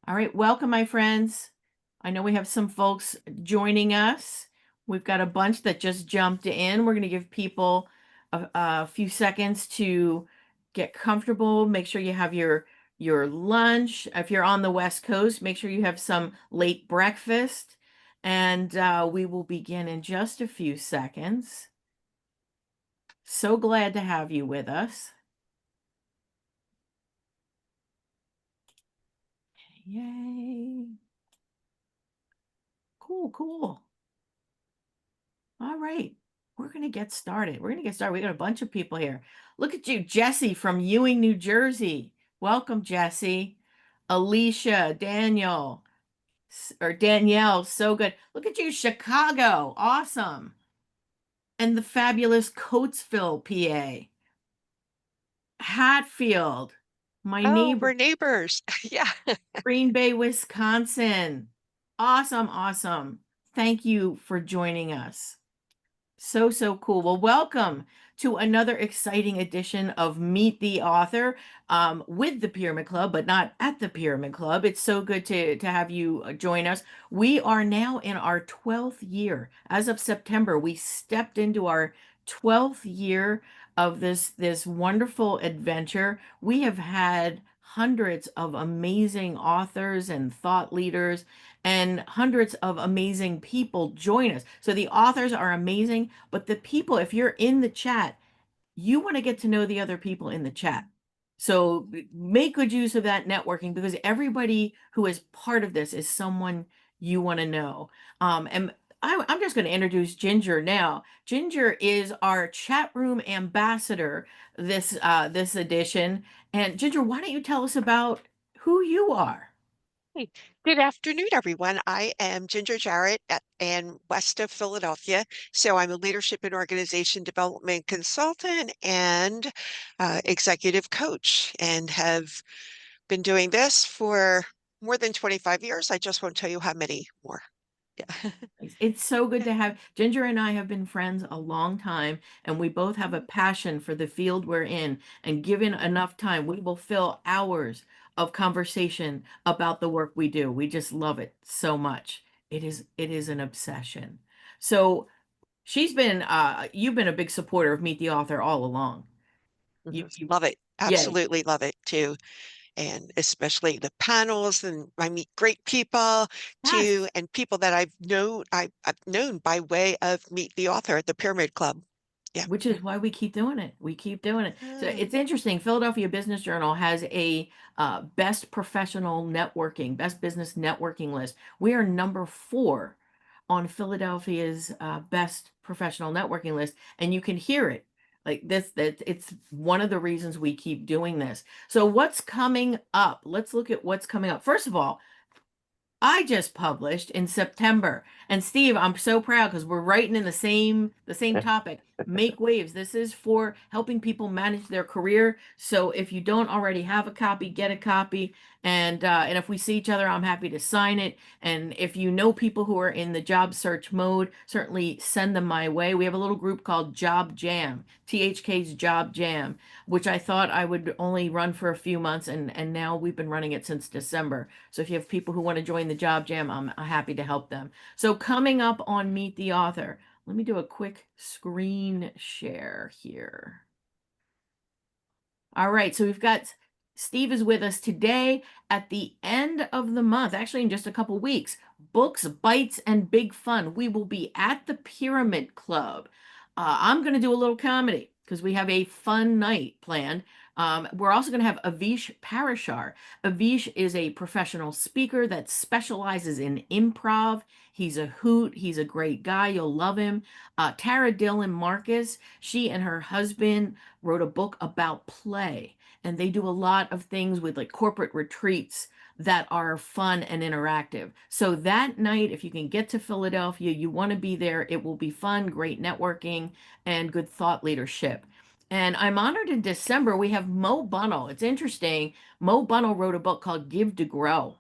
All right, welcome, my friends. I know we have some folks joining us. We've got a bunch that just jumped in. We're going to give people a few seconds to get comfortable. Make sure you have your lunch. If you're on the West Coast, make sure you have some late breakfast. And we will begin in just a few seconds. So glad to have you with us. Yay. Cool, cool. All right, we're going to get started. We got a bunch of people here. Look at you, Jesse from Ewing, New Jersey. Welcome, Jesse. Alicia, Danielle, so good. Look at you, Chicago. Awesome. And the fabulous Coatesville, PA. Hatfield, my Oh, neighbor, we're neighbors. Yeah. Green Bay, Wisconsin. Awesome, awesome. Thank you for joining us. So, so cool. Well, welcome to another exciting edition of Meet the Author with the Pyramid Club, but not at the Pyramid Club. It's so good to have you join us. We are now in our 12th year. As of September, we stepped into our 12th year of this wonderful adventure. We have had hundreds of amazing authors and thought leaders and hundreds of amazing people join us. So the authors are amazing, but the people, if you're in the chat, you want to get to know the other people in the chat. So make good use of that networking because everybody who is part of this is someone you want to know. I'm just going to introduce Ginger now. Ginger is our chat room ambassador this edition. And Ginger, why don't you tell us about who you are? Hey, good afternoon, everyone. I am Ginger Jarrett and west of Philadelphia. So I'm a leadership and organization development consultant and executive coach and have been doing this for more than 25 years. I just won't tell you how many more. Yeah. It's so good to have Ginger and I have been friends a long time, and we both have a passion for the field we're in. And given enough time, we will fill hours of conversation about the work we do. We just love it so much. It is an obsession. So you've been a big supporter of Meet the Author all along. You Love it. yeah, Absolutely love it too. And especially the panels, and I meet great people too, yes. and people that I've known by way of Meet the Author at the Pyramid Club. Yeah. Which is why we keep doing it. We keep doing it. So Ah, it's interesting. Philadelphia Business Journal has a best business networking list. We are number 4 on Philadelphia's best professional networking list, and you can hear it. Like this, that it's one of the reasons we keep doing this. So what's coming up? Let's look at what's coming up. First of all, I just published in September. And Steve, I'm so proud because we're writing in the same topic. Make waves. This is for helping people manage their career. So if you don't already have a copy, get a copy. And if we see each other, I'm happy to sign it. And if you know people who are in the job search mode, certainly send them my way. We have a little group called Job Jam, THK's Job Jam, which I thought I would only run for a few months, and now we've been running it since December. So if you have people who want to join the Job Jam, I'm happy to help them. So coming up on Meet the Author, let me do a quick screen share here. All right, so we've got Steve is with us today at the end of the month, actually in just a couple weeks. Books, Bites, and Big Fun. We will be at the Pyramid Club. I'm going to do a little comedy because we have a fun night planned. We're also going to have Avish Parashar. Avish is a professional speaker that specializes in improv. He's a hoot. He's a great guy. You'll love him. Tara Dillon Marcus, she and her husband wrote a book about play, and they do a lot of things with like corporate retreats that are fun and interactive. So that night, if you can get to Philadelphia, you want to be there. It will be fun, great networking, and good thought leadership. And I'm honored in December, we have Mo Bunnell. It's interesting. Mo Bunnell wrote a book called Give to Grow.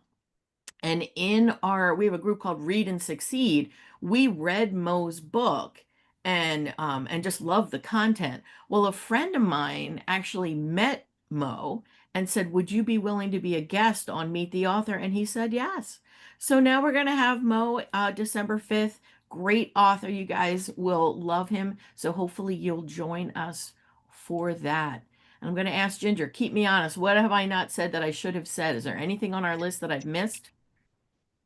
And we have a group called Read and Succeed. We read Mo's book and just loved the content. Well, a friend of mine actually met Mo and said, would you be willing to be a guest on Meet the Author? And he said yes. So now we're going to have Mo December 5th. Great author. You guys will love him. So hopefully you'll join us for that. And I'm going to ask Ginger, keep me honest. What have I not said that I should have said? Is there anything on our list that I've missed?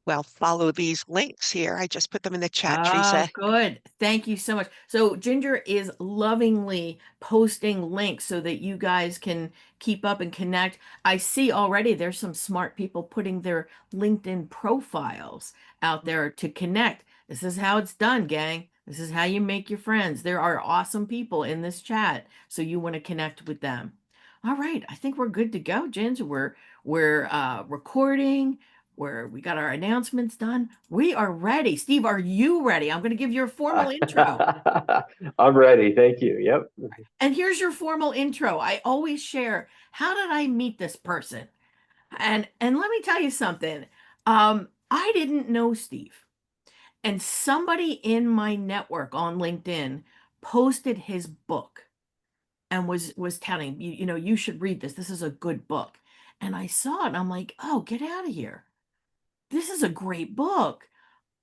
Well, follow these links here. I just put them in the chat, Oh, Teresa. good. Thank you so much. So Ginger is lovingly posting links so that you guys can keep up and connect. I see already there's some smart people putting their LinkedIn profiles out there to connect. This is how it's done, gang. This is how you make your friends. There are awesome people in this chat, so you want to connect with them. All right, I think we're good to go, Ginger. We're recording where we got our announcements done. We are ready. Steve, are you ready? I'm going to give you a formal intro. I'm ready. Thank you. Yep. And here's your formal intro. I always share, how did I meet this person? And let me tell you something. I didn't know Steve. And somebody in my network on LinkedIn posted his book and was telling you, you should read this. This is a good book. And I saw it and I'm like, oh, get out of here. This is a great book.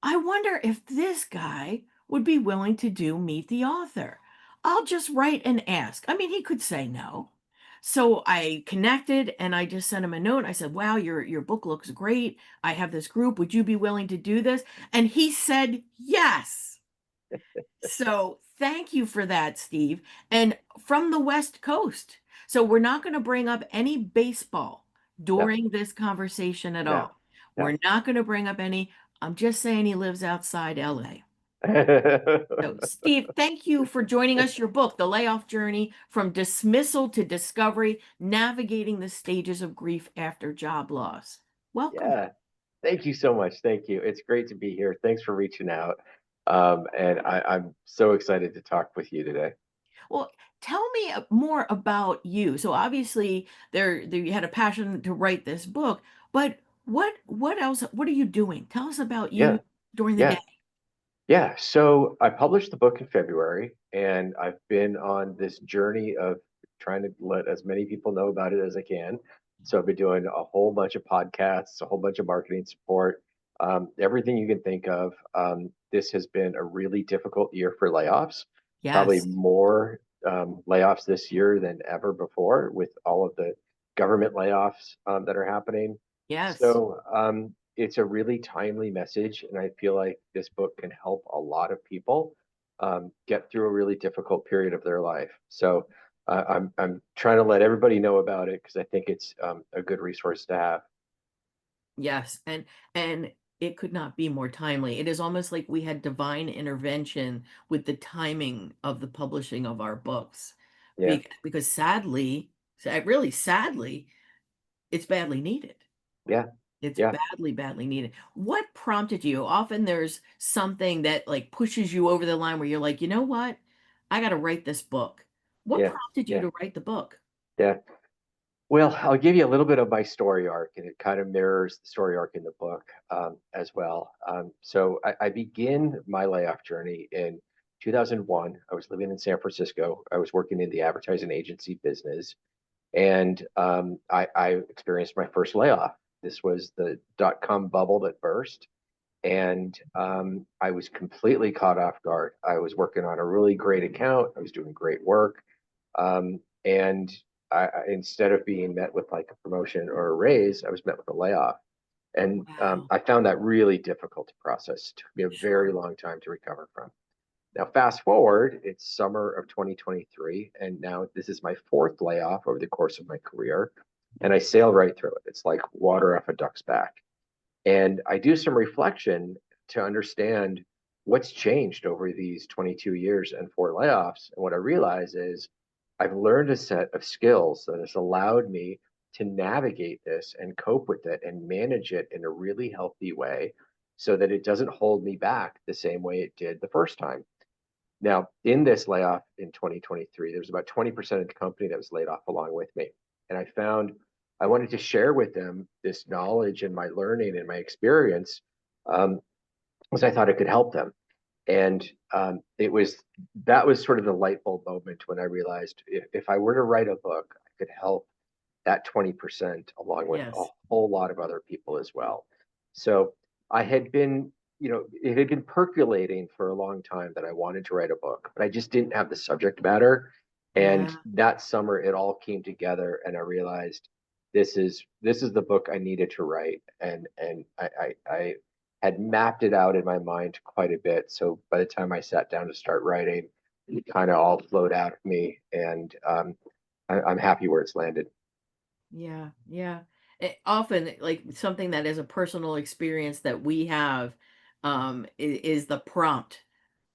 I wonder if this guy would be willing to do Meet the Author. I'll just write and ask. I mean, he could say no. So I connected and I just sent him a note. I said, "Wow, your book looks great. I have this group. Would you be willing to do this?" And he said, "Yes." So thank you for that, Steve. And from the West Coast. So we're not going to bring up any baseball No, during this conversation at no, all. no. We're not going to bring up any. I'm just saying he lives outside LA. So, Steve, thank you for joining us. Your book, The Layoff Journey from Dismissal to Discovery, Navigating the Stages of Grief After Job Loss. Welcome. Yeah. Thank you so much. Thank you. It's great to be here. Thanks for reaching out. And I'm so excited to talk with you today. Well, tell me more about you. So obviously there you had a passion to write this book, but what else, what are you doing? Tell us about Yeah. you during the day. Yeah. Yeah, so I published the book in February, and I've been on this journey of trying to let as many people know about it as I can. So I've been doing a whole bunch of podcasts, a whole bunch of marketing support, everything you can think of. This has been a really difficult year for layoffs, probably Yes. more layoffs this year than ever before with all of the government layoffs that are happening. Yes. So it's a really timely message, and I feel like this book can help a lot of people get through a really difficult period of their life. So I'm trying to let everybody know about it because I think it's a good resource to have. Yes, and it could not be more timely. It is almost like we had divine intervention with the timing of the publishing of our books. Yeah, Because sadly, really sadly, it's badly needed. yeah, It's yeah, badly, badly needed. What prompted you? Often there's something that like pushes you over the line where you're like, you know what? I got to write this book. What yeah, prompted you yeah, to write the book? yeah. Well, I'll give you a little bit of my story arc, and it kind of mirrors the story arc in the book as well. So I begin my layoff journey in 2001. I was living in San Francisco. I was working in the advertising agency business, and I experienced my first layoff. This was the dot-com bubble that burst, and I was completely caught off guard. I was working on a really great account. I was doing great work, and instead of being met with like a promotion or a raise, I was met with a layoff. And Wow. I found that really difficult to process. It took me a very Sure. long time to recover from. Now, fast forward, it's summer of 2023, and now this is my fourth layoff over the course of my career, and I sail right through it. It's like water off a duck's back. And I do some reflection to understand what's changed over these 22 years and four layoffs. And what I realize is I've learned a set of skills that has allowed me to navigate this and cope with it and manage it in a really healthy way so that it doesn't hold me back the same way it did the first time. Now, in this layoff in 2023, there was about 20% of the company that was laid off along with me. And I found I wanted to share with them this knowledge and my learning and my experience um, because I thought it could help them. And it was that was sort of the light bulb moment when I realized if I were to write a book, I could help that 20% along with a Yes. whole lot of other people as well. So I had been, it had been percolating for a long time that I wanted to write a book, but I just didn't have the subject matter. And Yeah. that summer it all came together and I realized this is the book I needed to write. And I had mapped it out in my mind quite a bit. So by the time I sat down to start writing, it kind of all flowed out of me. And I'm happy where it's landed. Yeah. Yeah. Often, like something that is a personal experience that we have, is the prompt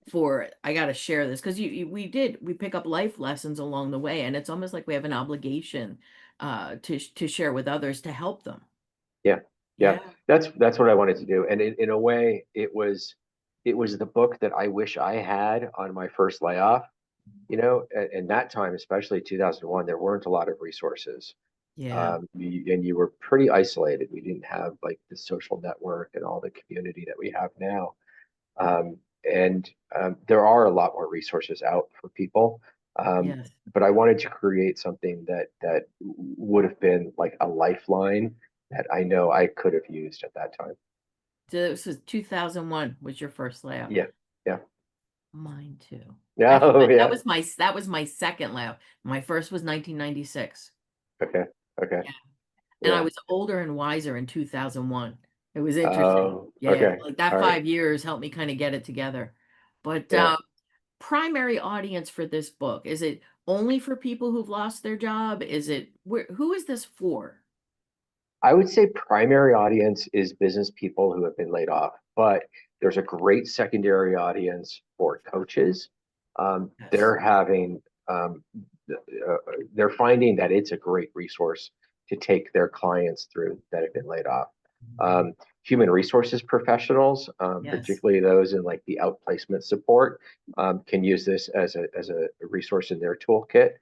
for I got to share this because we pick up life lessons along the way, and it's almost like we have an obligation to share with others to help them. Yeah, yeah, Yeah. that's what I wanted to do, and in a way, it was the book that I wish I had on my first layoff. And that time, especially 2001, there weren't a lot of resources, Yeah. and you were pretty isolated. We didn't have like the social network and all the community that we have now. Um, and there are a lot more resources out for people. Um, Yes. but I wanted to create something that would have been like a lifeline that I know I could have used at that time. So this was 2001 was your first layoff. Yeah, yeah, Mine too. Actually, oh that yeah, was my second layoff. My first was 1996. okay, okay, Yeah. And I yeah. was older and wiser in 2001. It was interesting. Oh, Yeah, okay, like that all right, 5 years helped me kind of get it together. But yeah. primary audience for this book, is it only for people who've lost their job? Who is this for? I would say primary audience is business people who have been laid off, but there's a great secondary audience for coaches. Yes. They're having, they're finding that it's a great resource to take their clients through that have been laid off. Human resources professionals, Yes. particularly those in like the outplacement support, can use this as a resource in their toolkit.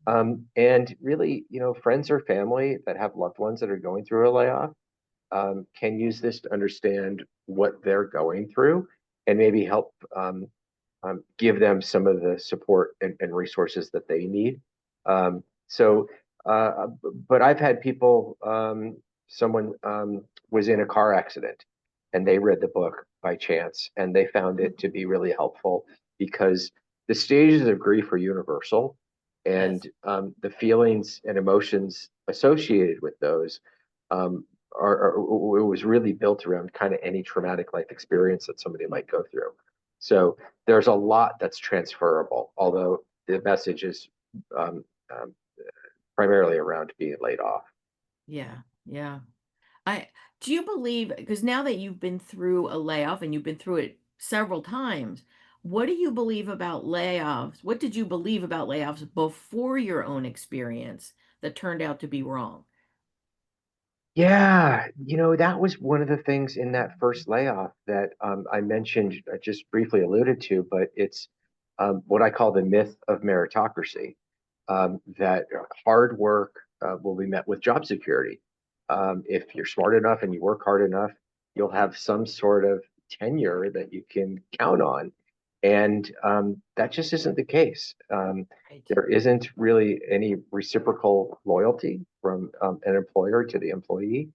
And really, friends or family that have loved ones that are going through a layoff can use this to understand what they're going through and maybe help give them some of the support and resources that they need. So, but I've had people, someone was in a car accident and they read the book by chance and they found it to be really helpful because the stages of grief are universal Yes. and the feelings and emotions associated with those it was really built around kind of any traumatic life experience that somebody might go through. So there's a lot that's transferable, although the message is um, um, primarily around being laid off. Yeah. Yeah. I do you believe, because now that you've been through a layoff and you've been through it several times, what do you believe about layoffs? What did you believe about layoffs before your own experience that turned out to be wrong? Yeah, that was one of the things in that first layoff that I mentioned, just briefly alluded to, but it's what I call the myth of meritocracy, that hard work will be met with job security. If you're smart enough and you work hard enough, you'll have some sort of tenure that you can count on. And that just isn't the case. Right. There isn't really any reciprocal loyalty from an employer to the employee.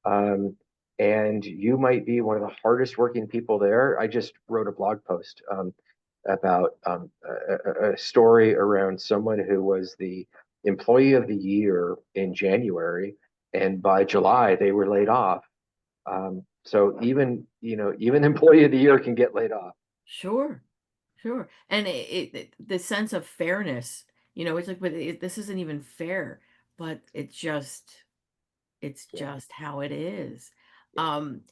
Um, and you might be one of the hardest working people there. I just wrote a blog post about a story around someone who was the employee of the year in January, and by July they were laid off. So even employee of the year can get laid off. Sure. Sure. And the sense of fairness, it's like, but this isn't even fair, but it's Yeah, just how it is. yeah. Um,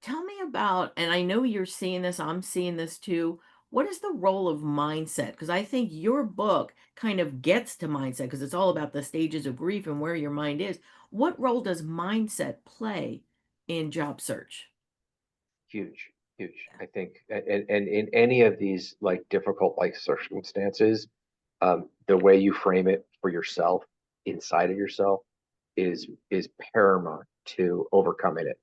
Tell me about, and I know you're seeing this, I'm seeing this too. What is the role of mindset? Because I think your book kind of gets to mindset because it's all about the stages of grief and where your mind is. What role does mindset play in job search? Huge, huge. I think, and in any of these like difficult life circumstances, the way you frame it for yourself inside of yourself is paramount to overcoming it.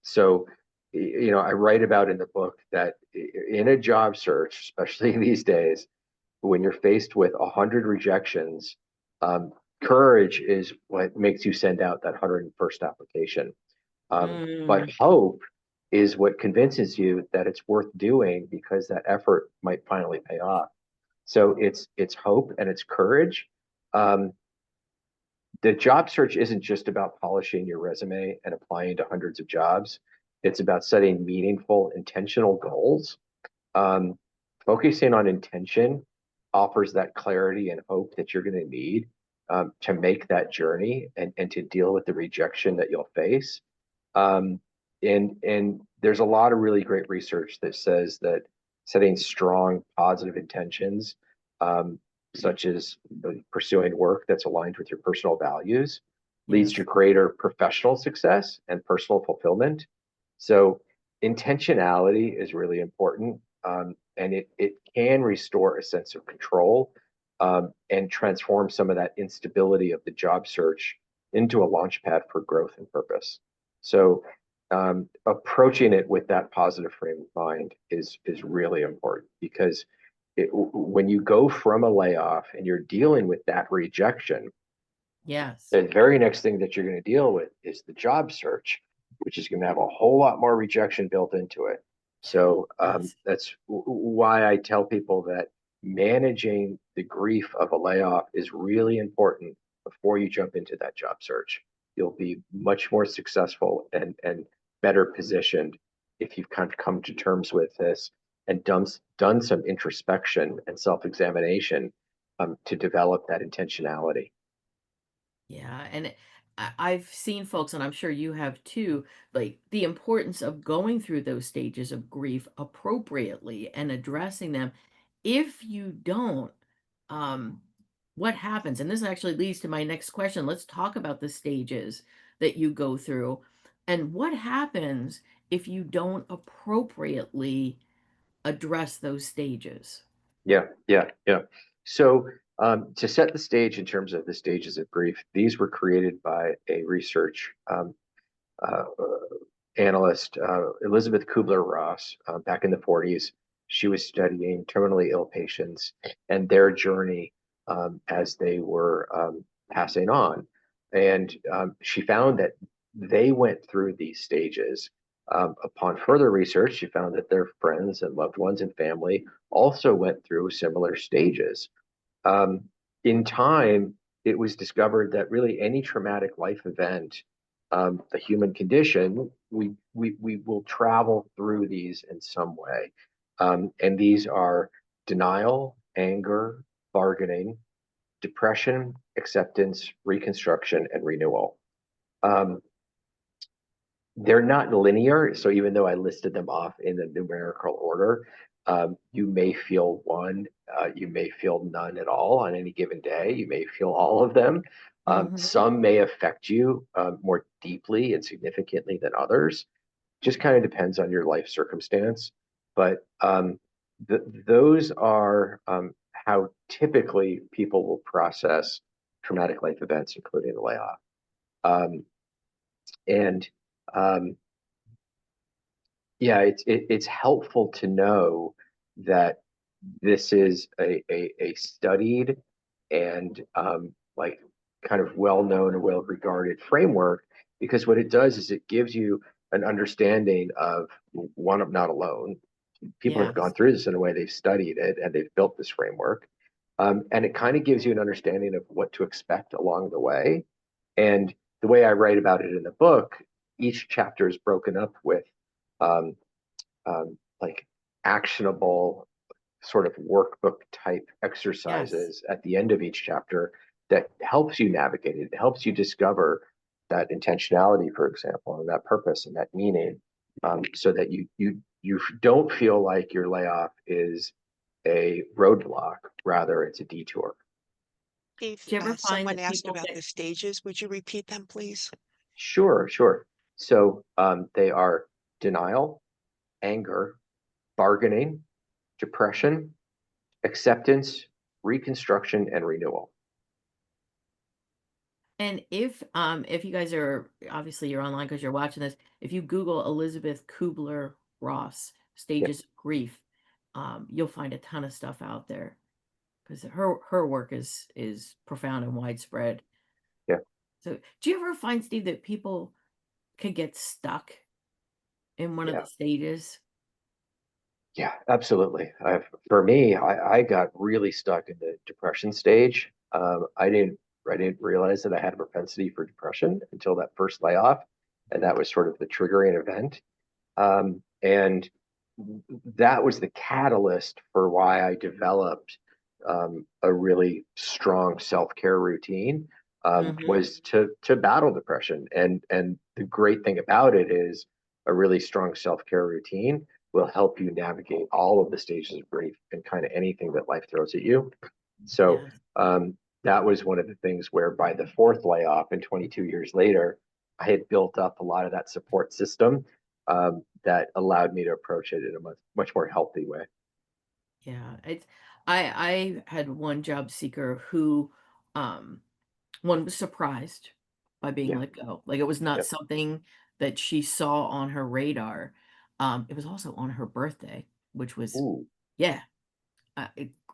So, I write about in the book that in a job search, especially these days, when you're faced with 100 rejections, um, Courage is what makes you send out that 101st application. But Mm, hope is what convinces you that it's worth doing because that effort might finally pay off. So it's hope and it's courage. Um, the job search isn't just about polishing your resume and applying to hundreds of jobs. It's about setting meaningful, intentional goals. Um, Focusing on intention offers that clarity and hope that you're going to need to make that journey and to deal with the rejection that you'll face. Um, and there's a lot of really great research that says that setting strong positive intentions, um, such as pursuing work that's aligned with your personal values, leads to yes. greater professional success and personal fulfillment. So intentionality is really important, and it can restore a sense of control and transform some of that instability of the job search into a launch pad for growth and purpose. So approaching it with that positive frame of mind is really important because when you go from a layoff and you're dealing with that rejection, Yes. the very next thing that you're going to deal with is the job search, which is going to have a whole lot more rejection built into it. So Yes. that's why I tell people that managing the grief of a layoff is really important before you jump into that job search. You'll be much more successful and better positioned if you've kind of come to terms with this and done some introspection and self-examination to develop that intentionality. Yeah, and I've seen folks, and I'm sure you have too, like the importance of going through those stages of grief appropriately and addressing them. If you don't, um, what happens? And this actually leads to my next question. Let's talk about the stages that you go through, and what happens if you don't appropriately address those stages. Yeah. So to set the stage in terms of the stages of grief, these were created by a research uh, analyst, Elizabeth Kubler-Ross, back in the 40s. She was studying terminally ill patients and their journey as they were passing on. And she found that they went through these stages. Upon further research, she found that their friends and loved ones and family also went through similar stages. Um, in time, it was discovered that really any traumatic life event, the human condition, we will travel through these in some way. And these are denial, anger, bargaining, depression, acceptance, reconstruction, and renewal. Um, they're not linear. So even though I listed them off in the numerical order, you may feel one, you may feel none at all on any given day. You may feel all of them. Hmm. Some may affect you more deeply and significantly than others. Just kind of depends on your life circumstance. But those are how typically people will process traumatic life events, including the layoff. Um, and um, yeah, it's helpful to know that this is a studied and like kind of well-known and well-regarded framework because what it does is it gives you an understanding of one, of not alone. People have gone Yes. through this in a way, they've studied it and they've built this framework. And it kind of gives you an understanding of what to expect along the way. And the way I write about it in the book, each chapter is broken up with um, like actionable sort of workbook type Yes. exercises at the end of each chapter that helps you navigate it. It helps you discover that intentionality, for example, and that purpose and that meaning, so that you don't feel like your layoff is a roadblock, rather it's a detour. If Do you ever find someone that asked people about get the stages, would you repeat them, please? Sure. So they are denial, anger, bargaining, depression, acceptance, reconstruction, and renewal. And if you guys are obviously you're online because you're watching this, if you Google Elizabeth Kubler-Ross Yeah. stages of grief, you'll find a ton of stuff out there because her work is profound and widespread. Yeah. So do you ever find, Steve, that people could get stuck in one of the Yeah. stages? Yeah, absolutely. For me, I got really stuck in the depression stage. I didn't realize that I had a propensity for depression until that first layoff, and that was sort of the triggering event. And that was the catalyst for why I developed a really strong self-care routine, Mhm. was to battle depression. And the great thing about it is a really strong self-care routine will help you navigate all of the stages of grief and kind of anything that life throws at you. So Yes. that was one of the things where by the fourth layoff and 22 years later, I had built up a lot of that support system, that allowed me to approach it in a much more healthy way. Yeah, it's I had one job seeker who, um, one was surprised by being Yeah. let go. Like, it was not Yep. something that she saw on her radar. It was also on her birthday, which was Ooh. yeah,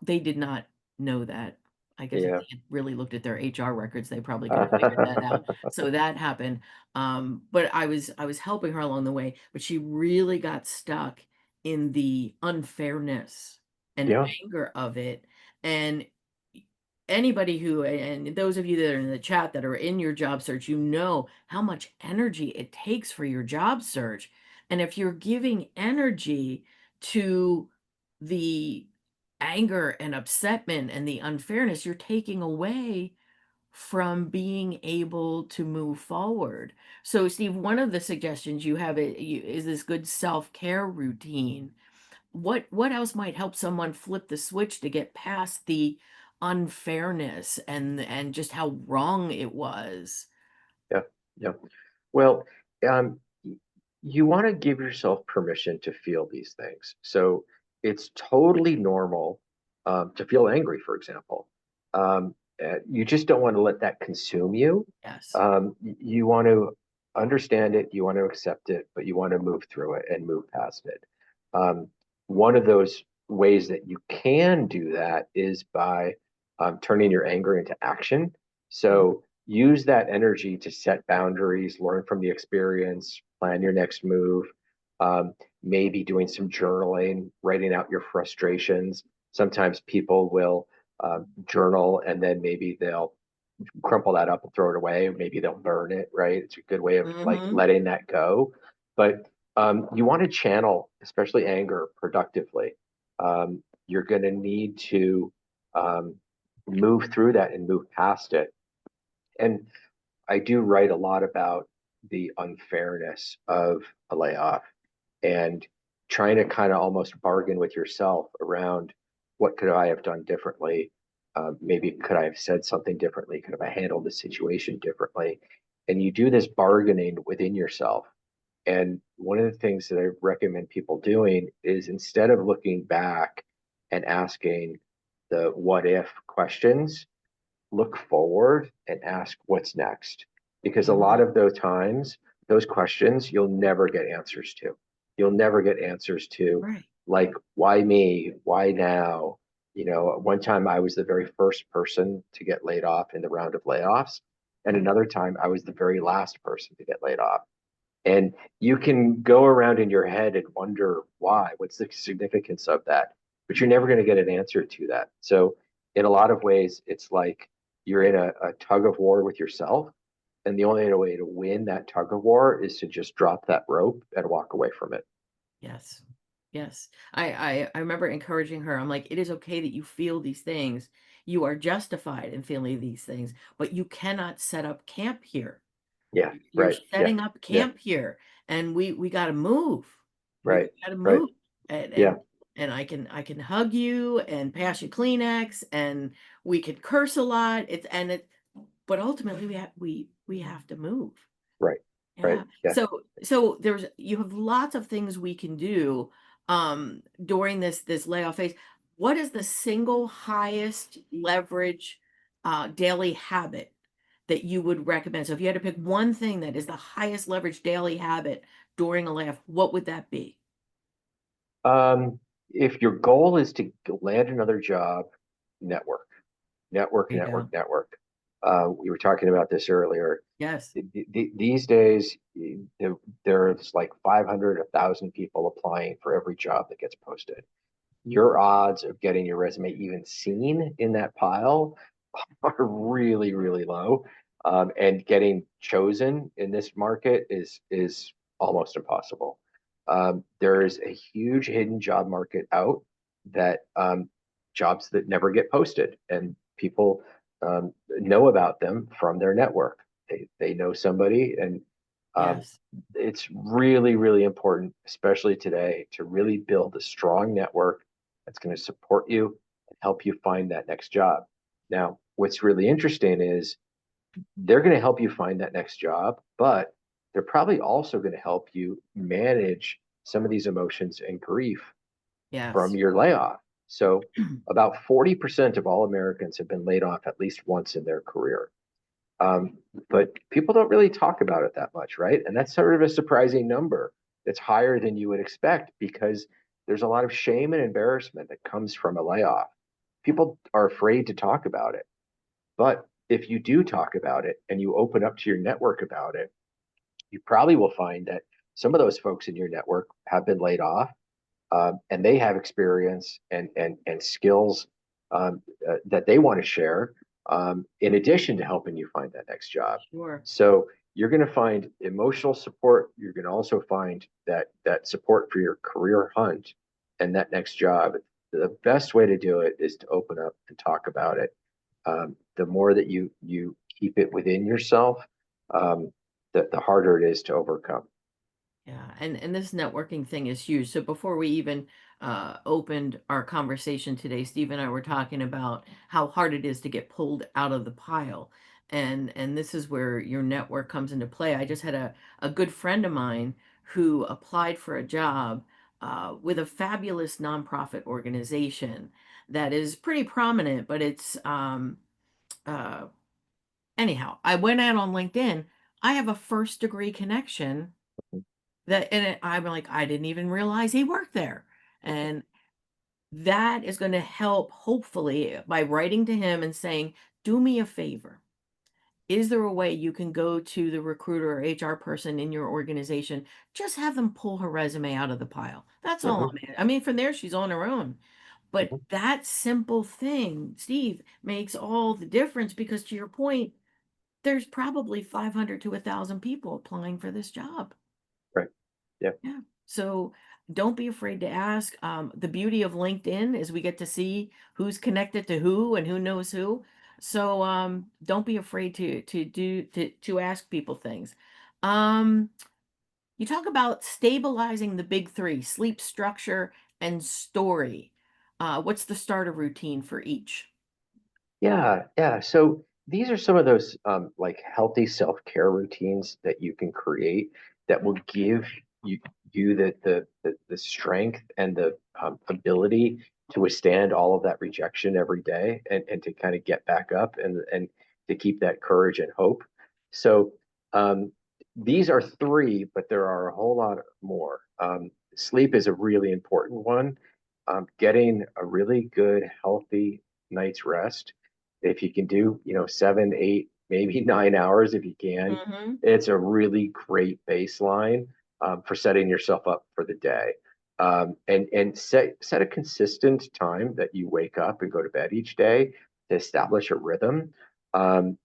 they did not know that. I guess if Yeah. they had really looked at their HR records, they probably could have figured that out. So that happened. But I was helping her along the way, but she really got stuck in the unfairness and Yeah. anger of it. And anybody who, and those of you that are in the chat that are in your job search, you know how much energy it takes for your job search. And if you're giving energy to the anger and upsetment and the unfairness, you're taking away from being able to move forward. So, Steve, one of the suggestions you have is this good self-care routine. What else might help someone flip the switch to get past the unfairness and just how wrong it was? Yeah. Yeah. Well, um, you want to give yourself permission to feel these things. So it's totally normal, to feel angry, for example. You just don't want to let that consume you. Yes. You want to understand it, you want to accept it, but you want to move through it and move past it. Um, One of those ways that you can do that is by turning your anger into action. Mm, So use that energy to set boundaries, learn from the experience, plan your next move. Maybe doing some journaling, writing out your frustrations. Sometimes people will journal and then maybe they'll crumple that up and throw it away. Maybe they'll burn it, right? It's a good way of like mhm. letting that go. But you want to channel, especially anger, productively. You're going to need to um, move through that and move past it. And I do write a lot about the unfairness of a layoff and trying to kind of almost bargain with yourself around what could I have done differently? Maybe could I have said something differently? Could have I handled the situation differently? And you do this bargaining within yourself. And one of the things that I recommend people doing is instead of looking back and asking the what if questions, look forward and ask what's next. Because a lot Mhm. of those times, those questions, you'll never get answers to. You'll never get answers to, Right. like, why me? Why now? You know, one time I was the very first person to get laid off in the round of layoffs. And another time I was the very last person to get laid off. And you can go around in your head and wonder why, what's the significance of that? But you're never going to get an answer to that. So, in a lot of ways, it's like you're in a tug of war with yourself. And the only way to win that tug of war is to just drop that rope and walk away from it. Yes. Yes. I remember encouraging her. I'm like, it is okay that you feel these things. You are justified in feeling these things, but you cannot set up camp here. Yeah, You're right. Yeah, setting up yeah, camp here, and we got to move. We right, got to right. move, and Yeah, I can hug you and pass you Kleenex, and we could curse a lot. But ultimately we have to move. right, right. Yeah. Yeah. So you have lots of things we can do during this layoff phase. What is the single highest leverage daily habit that you would recommend? So if you had to pick one thing that is the highest leverage daily habit during a layoff, what would that be? If your goal is to land another job, network, network, There you network, go. network. We were talking about this earlier. Yes. These days, there's like 500, 1,000 people applying for every job that gets posted. Your odds of getting your resume even seen in that pile are really, really low. And getting chosen in this market is almost impossible. There is a huge hidden job market out that jobs that never get posted, and people know about them from their network. They know somebody, and um, Yes. it's really, really important, especially today, to really build a strong network that's going to support you and help you find that next job. Now, what's really interesting is they're going to help you find that next job, but they're probably also going to help you manage some of these emotions and grief from Yes. your layoff. So, about 40% of all Americans have been laid off at least once in their career. Um, but people don't really talk about it that much, right? And that's sort of a surprising number. It's higher than you would expect because there's a lot of shame and embarrassment that comes from a layoff. People are afraid to talk about it. But if you do talk about it and you open up to your network about it, you probably will find that some of those folks in your network have been laid off, and they have experience and skills that they want to share, in addition to helping you find that next job. Sure. So you're going to find emotional support. You're going to also find that support for your career hunt and that next job. The best way to do it is to open up and talk about it. The more that you keep it within yourself, um, the harder it is to overcome. Yeah, and this networking thing is huge. So before we even opened our conversation today, Steve and I were talking about how hard it is to get pulled out of the pile, and this is where your network comes into play. I just had a good friend of mine who applied for a job with a fabulous nonprofit organization that is pretty prominent, but it's uh, anyhow. I went out on LinkedIn. I have a first degree connection I'm like, I didn't even realize he worked there. And that is going to help, hopefully, by writing to him and saying, do me a favor. Is there a way you can go to the recruiter or HR person in your organization? Just have them pull her resume out of the pile. That's all Mhm, I mean, from there, she's on her own. But mhm. that simple thing, Steve, makes all the difference because to your point, there's probably 500 to 1,000 people applying for this job. Right. Yeah. Yeah. So don't be afraid to ask. The beauty of LinkedIn is we get to see who's connected to who and who knows who. So don't be afraid to ask people things. Um, you talk about stabilizing the big three: sleep, structure, and story. What's the starter routine for each? Yeah, yeah. So these are some of those like healthy self-care routines that you can create that will give you the strength and the ability to withstand all of that rejection every day and to kind of get back up and to keep that courage and hope. So um, these are three, but there are a whole lot more. Sleep is a really important one. Getting a really good, healthy night's rest, if you can do, 7, 8, maybe 9 hours if you can, Mm-hmm. it's a really great baseline for setting yourself up for the day. And set a consistent time that you wake up and go to bed each day to establish a rhythm.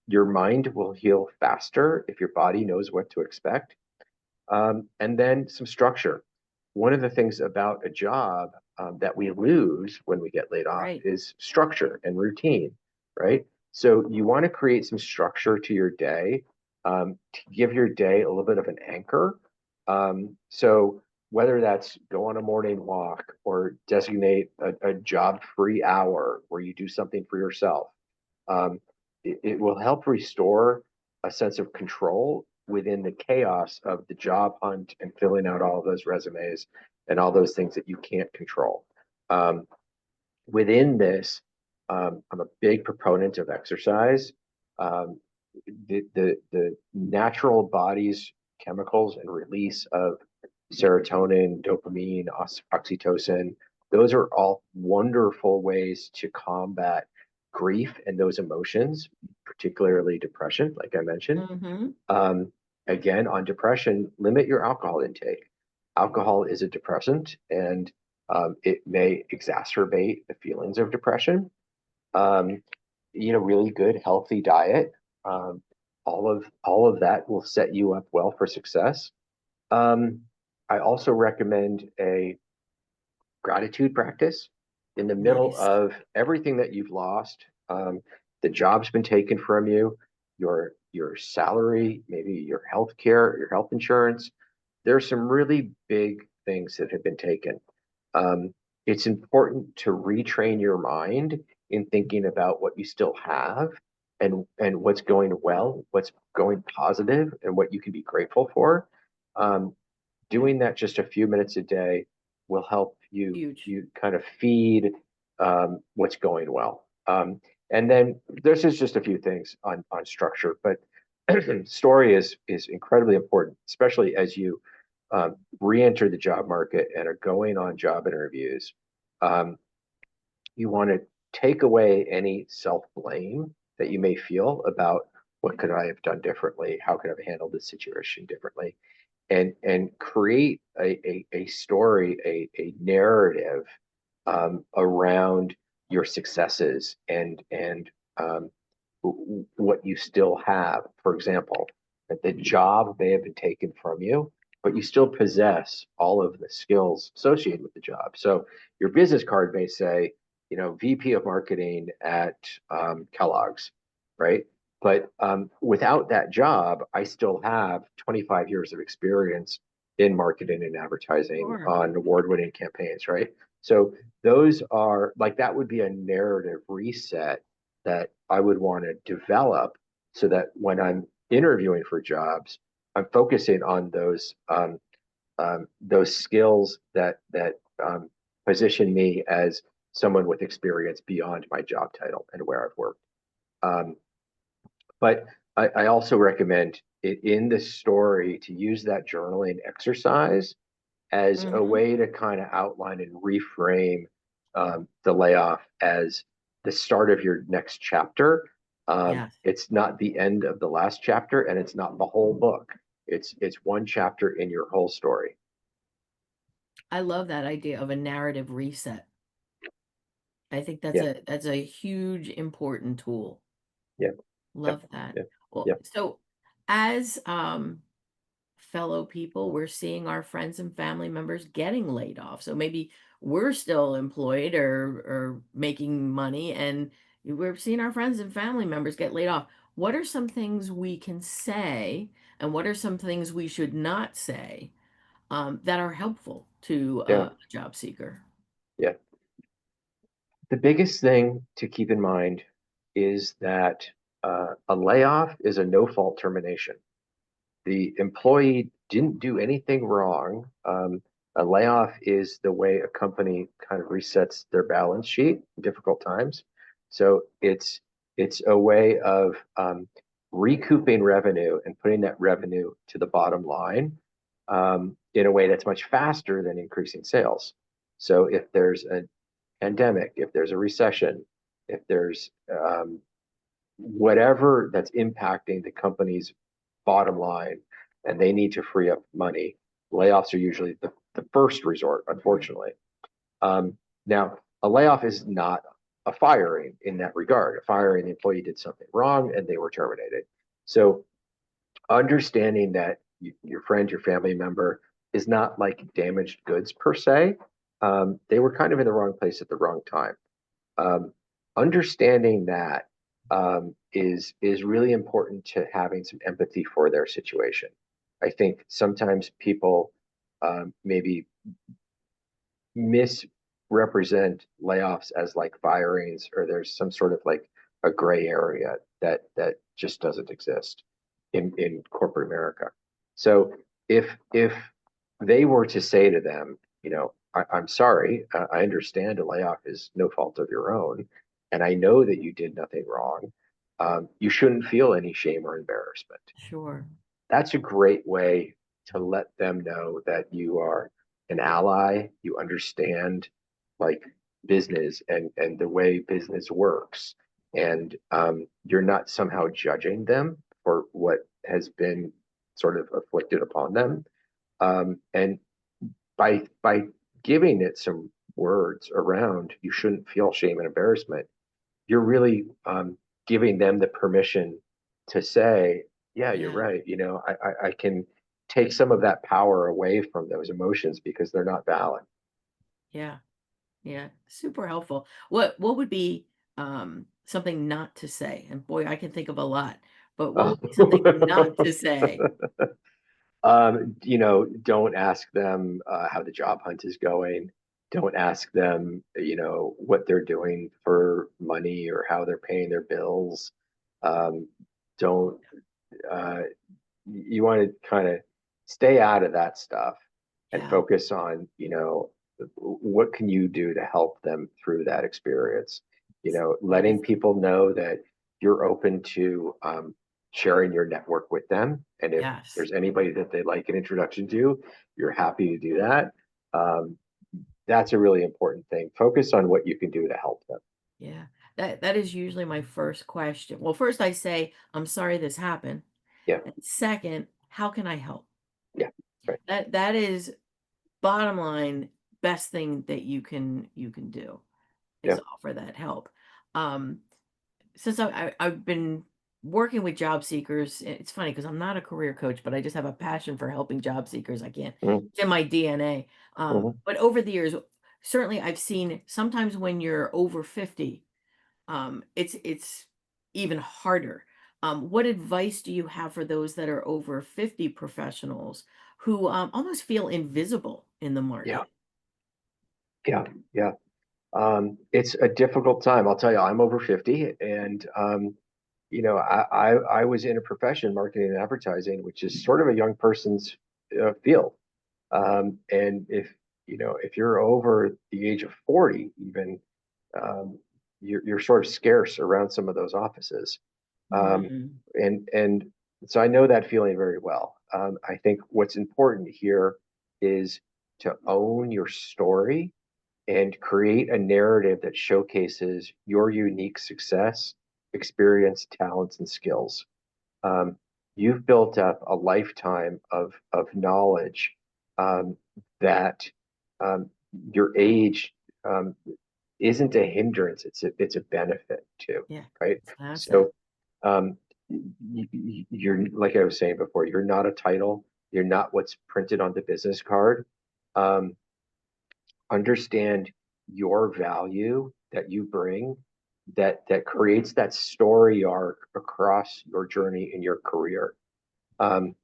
Your mind will heal faster if your body knows what to expect. And then some structure. One of the things about a job that we lose when we get laid off Right. is structure and routine, right? So you want to create some structure to your day, to give your day a little bit of an anchor. So whether that's go on a morning walk or designate a job-free hour where you do something for yourself, um, it will help restore a sense of control within the chaos of the job hunt and filling out all of those resumes and all those things that you can't control. Um, Within this, I'm a big proponent of exercise. Um, the natural body's chemicals and release of serotonin, dopamine, oxytocin, those are all wonderful ways to combat grief and those emotions, particularly depression, like I mentioned. Mm-hmm. Again, on depression, limit your alcohol intake. Alcohol is a depressant, and it may exacerbate the feelings of depression. Um, really good, healthy diet. Um, all of that will set you up well for success. Um, I also recommend a gratitude practice in the middle Nice. of everything that you've lost. The job's been taken from you, your salary, maybe your health care, your health insurance. There's some really big things that have been taken. It's important to retrain your mind in thinking about what you still have and what's going well, what's going positive, and what you can be grateful for. Um, Doing that just a few minutes a day will help Huge. you kind of feed what's going well. And then this is just a few things on structure, but story is incredibly important, especially as you re-enter the job market and are going on job interviews. Um, you want to take away any self-blame that you may feel about what could I have done differently? How could I have handled this situation differently? And create a story, a narrative around your successes and what you still have. For example, that the job may have been taken from you, but you still possess all of the skills associated with the job. So your business card may say, VP of marketing at Kellogg's, right? But without that job, I still have 25 years of experience in marketing and advertising Sure. on award-winning campaigns, right? So those are like that would be a narrative reset that I would want to develop so that when I'm interviewing for jobs, I'm focusing on those skills that position me as someone with experience beyond my job title and where I've worked. Um, but I also recommend it in the story to use that journaling exercise as a Mm-hmm. way to kind of outline and reframe the layoff as the start of your next chapter. Yes. It's not the end of the last chapter, and it's not the whole book. It's one chapter in your whole story. I love that idea of a narrative reset. I think that's Yeah, a huge important tool. yeah, yeah, Love that. yeah, Well, yeah, so as fellow people, we're seeing our friends and family members getting laid off. So maybe we're still employed or making money, and we're seeing our friends and family members get laid off. What are some things we can say, and what are some things we should not say that are helpful to yeah, a job seeker? yeah. The biggest thing to keep in mind is that a layoff is a no-fault termination. The employee didn't do anything wrong. A layoff is the way a company kind of resets their balance sheet in difficult times. So it's a way of recouping revenue and putting that revenue to the bottom line in a way that's much faster than increasing sales. So if there's a pandemic, if there's a recession, if there's whatever that's impacting the company's bottom line and they need to free up money, layoffs are usually the first resort, Sure. unfortunately. Now, a layoff is not a firing in that regard. A firing, the employee did something wrong and they were terminated. So understanding that your friend, your family member is not like damaged goods per se. They were kind of in the wrong place at the wrong time. Um, Understanding that is really important to having some empathy for their situation. I think sometimes people maybe misrepresent layoffs as like firings, or there's some sort of like a gray area that just doesn't exist in corporate America. So if they were to say to them, I'm sorry, I understand a layoff is no fault of your own, and I know that you did nothing wrong. You shouldn't feel any shame or embarrassment. Sure. That's a great way to let them know that you are an ally, you understand like business and the way business works. and you're not somehow judging them for what has been sort of afflicted upon them. And by giving it some words around, you shouldn't feel shame and embarrassment. You're really giving them the permission to say, yeah, you're Yeah. right. I can take some of that power away from those emotions because they're not valid. Yeah. Yeah. Super helpful. What would be something not to say? And boy, I can think of a lot, but what would be something not to say? Don't ask them how the job hunt is going. Don't ask them, what they're doing for money or how they're paying their bills. Um, don't uh, you want to kind of stay out of that stuff and Yeah. focus on, what can you do to help them through that experience? That Letting is people know that you're open to sharing your network with them. And if yes. there's anybody that they'd like an introduction to, you're happy to do that. Um, that's a really important thing. Focus on what you can do to help them. Yeah. That is usually my first question. Well, first I say, I'm sorry this happened. Yeah, And second, how can I help? yeah, right. That is bottom line, best thing that you can do is Yeah. offer that help. Um, since I've been working with job seekers, it's funny because I'm not a career coach, but I just have a passion for helping job seekers. I can't, Mhm, it's in my DNA. mhm. But over the years, certainly I've seen sometimes when you're over 50, it's even harder. What advice do you have for those that are over 50 professionals who almost feel invisible in the Yeah, market? yeah, yeah. It's a difficult time. I'll tell you, I'm over 50 and I was in a profession, marketing and advertising, which is sort of a young person's field. And if you're over the age of 40, even, um, you're sort of scarce around some of those offices. Um, Mm, and so I know that feeling very well. I think what's important here is to own your story and create a narrative that showcases your unique success, experience, talents, and skills. Um, you've built up a lifetime of knowledge um, that um, your age um, isn't a hindrance; it's a benefit too, yeah, right? it's an asset. So um, you're like I was saying before, you're not a title. You're not what's printed on the business card. Um, understand your value that you bring that creates that story arc across your journey in your career. Um,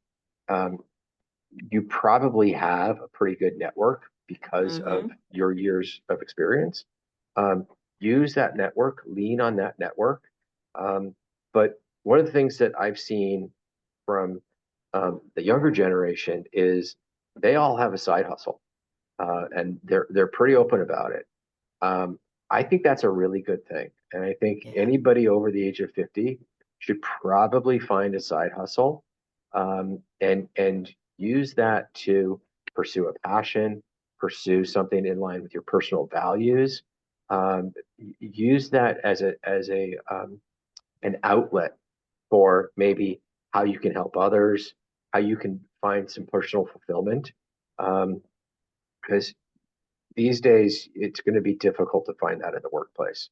um, you probably have a pretty good network because of Hmm. your years of experience. Um, use that network, lean on that network. Um, but one of the things that I've seen from the younger generation is they all have a side hustle, and they're pretty open about it. Um, I think that's a really good thing. And I think Yeah. anybody over the age of 50 should probably find a side hustle and use that to pursue a passion, pursue something in line with your personal values. Use that as a an outlet for maybe how you can help others, how you can find some personal fulfillment. Um, because these days it's going to be difficult to find that in the workplace.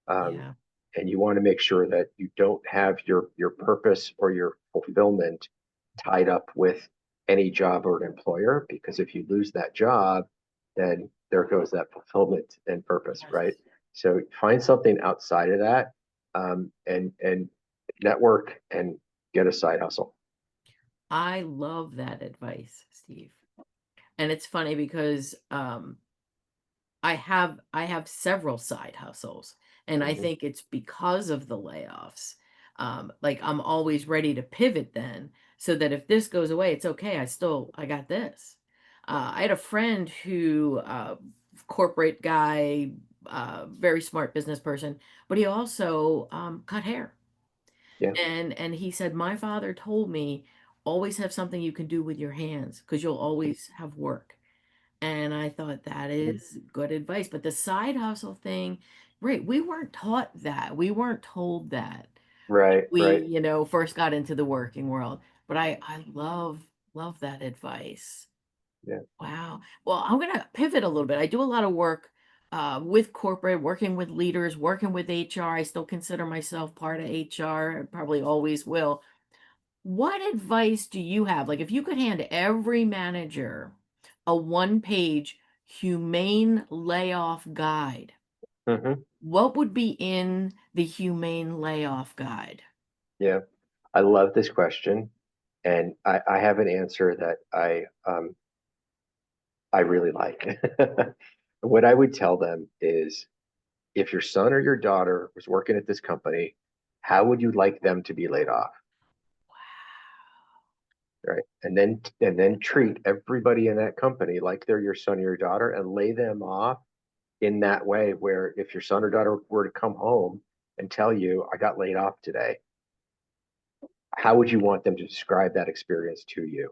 Um, Yeah. and you want to make sure that you don't have your purpose or your fulfillment tied up with any job or an employer, because if you lose that job, then there goes that fulfillment and purpose, right? Yes. So find something outside of that, and network and get a side hustle. I love that advice, Steve. And it's funny because I have several side hustles, and I Mhm. think it's because of the layoffs. Like I'm always ready to pivot then, so that if this goes away, it's okay. I got this. I had a friend who, corporate guy, very smart business person, but he also cut hair. Yeah. And he said, "My father told me always have something you can do with your hands because you'll always have work." And I thought that is good advice. But the side hustle thing, Right. We weren't taught that. We weren't told that when Right, we, right. first got into the working world. But I love that advice. Yeah. Wow. Well, I'm gonna pivot a little bit. I do a lot of work with corporate, working with leaders, working with HR. I still consider myself part of HR. I probably always will. What advice do you have? Like, if you could hand every manager a one-page humane layoff guide, Hmm. what would be in the humane layoff guide? Yeah. I love this question. And I have an answer that I really like. What I would tell them is if your son or your daughter was working at this company, how would you like them to be laid off? Right. And then treat everybody in that company like they're your son or your daughter and lay them off in that way where if your son or daughter were to come home and tell you, I got laid off today, how would you want them to describe that experience to you?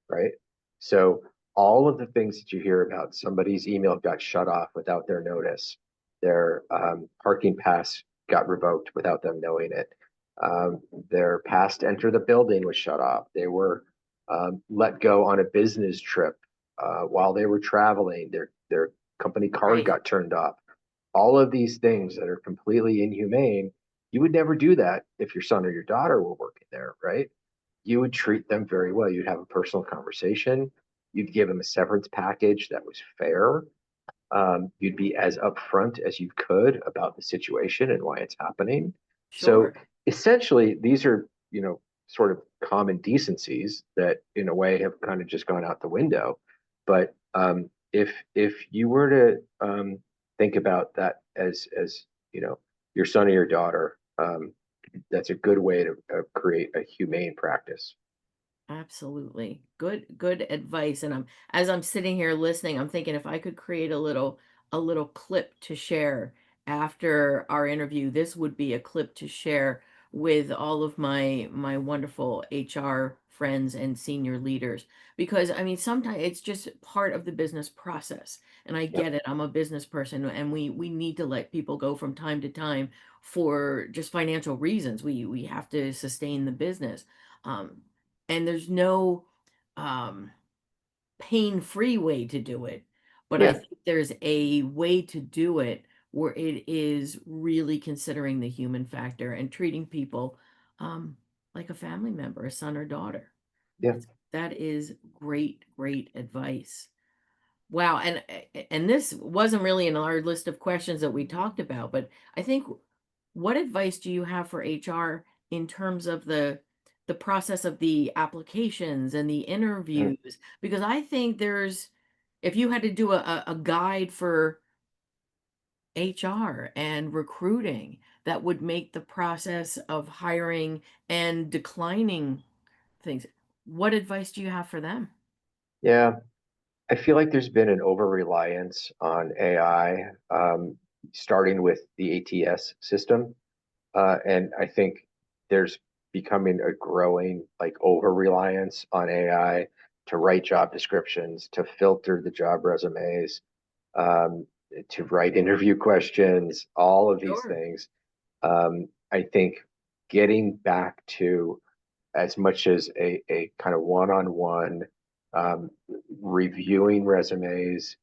Right. So all of the things that you hear about somebody's email got shut off without their notice, their parking pass got revoked without them knowing it, their pass to enter the building was shut off, they were let go on a business trip while they were traveling, their company card Right. got turned off. All of these things that are completely inhumane, you would never do that if your son or your daughter were working there, right? You would treat them very well. You'd have a personal conversation. You'd give them a severance package that was fair. You'd be as upfront as you could about the situation and why it's happening. So Sure. essentially, these are, sort of common decencies that in a way have kind of just gone out the window. But if you were to think about that as your son or your daughter, that's a good way to create a humane practice. Absolutely. Good advice. And as I'm sitting here listening, I'm thinking if I could create a little clip to share after our interview, this would be a clip to share with all of my wonderful HR friends and senior leaders. Because I mean, sometimes it's just part of the business process. And I Yeah, get it. I'm a business person and we need to let people go from time to time for just financial reasons. We have to sustain the business. Um, and there's no um, pain-free way to do it. But I yeah, think there's a way to do it where it is really considering the human factor and treating people um, like a family member, a son or daughter. yeah. That is great advice. Wow, and this wasn't really in our list of questions that we talked about, but I think what advice do you have for HR in terms of the process of the applications and the Mm. interviews? Because I think there's if you had to do a guide for HR and recruiting, that would make the process of hiring and declining things. What advice do you have for them? Yeah, I feel like there's been an over reliance on AI, starting with the ATS system. And I think there's becoming a growing like over reliance on AI to write job descriptions, to filter the job resumes, um, to write interview questions, all of these Sure. things. I think getting back to as much as a kind of one-on-one um, reviewing resumes,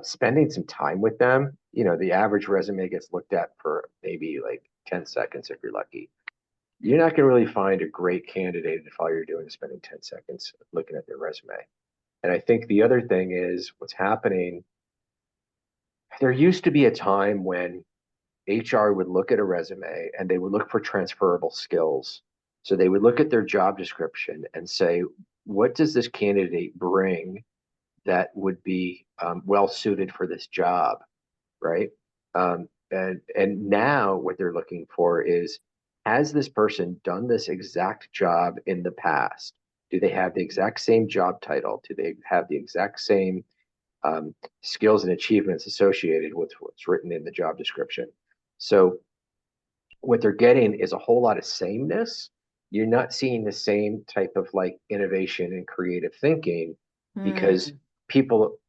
spending some time with them. The average resume gets looked at for maybe like 10 seconds if you're lucky. You're not going to really find a great candidate if all you're doing is spending 10 seconds looking at their resume. And I think the other thing is what's happening. There used to be a time when HR would look at a resume and they would look for transferable skills. So they would look at their job description and say, what does this candidate bring that would be well suited for this job, right? And now what they're looking for is, has this person done this exact job in the past? Do they have the exact same job title? Do they have the exact same skills and achievements associated with what's written in the job description? So what they're getting is a whole lot of sameness. You're not seeing the same type of like innovation and creative thinking because Hmm. people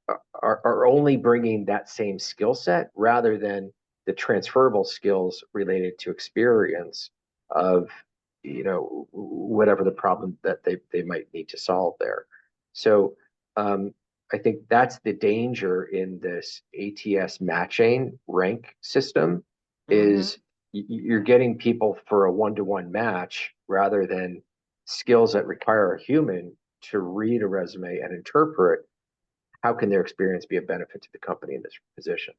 are only bringing that same skill set rather than the transferable skills related to experience of, whatever the problem that they might need to solve there. So I think that's the danger in this ATS matching rank system Mm-hmm. is you're getting people for a one-to-one match rather than skills that require a human to read a resume and interpret how can their experience be a benefit to the company in this position.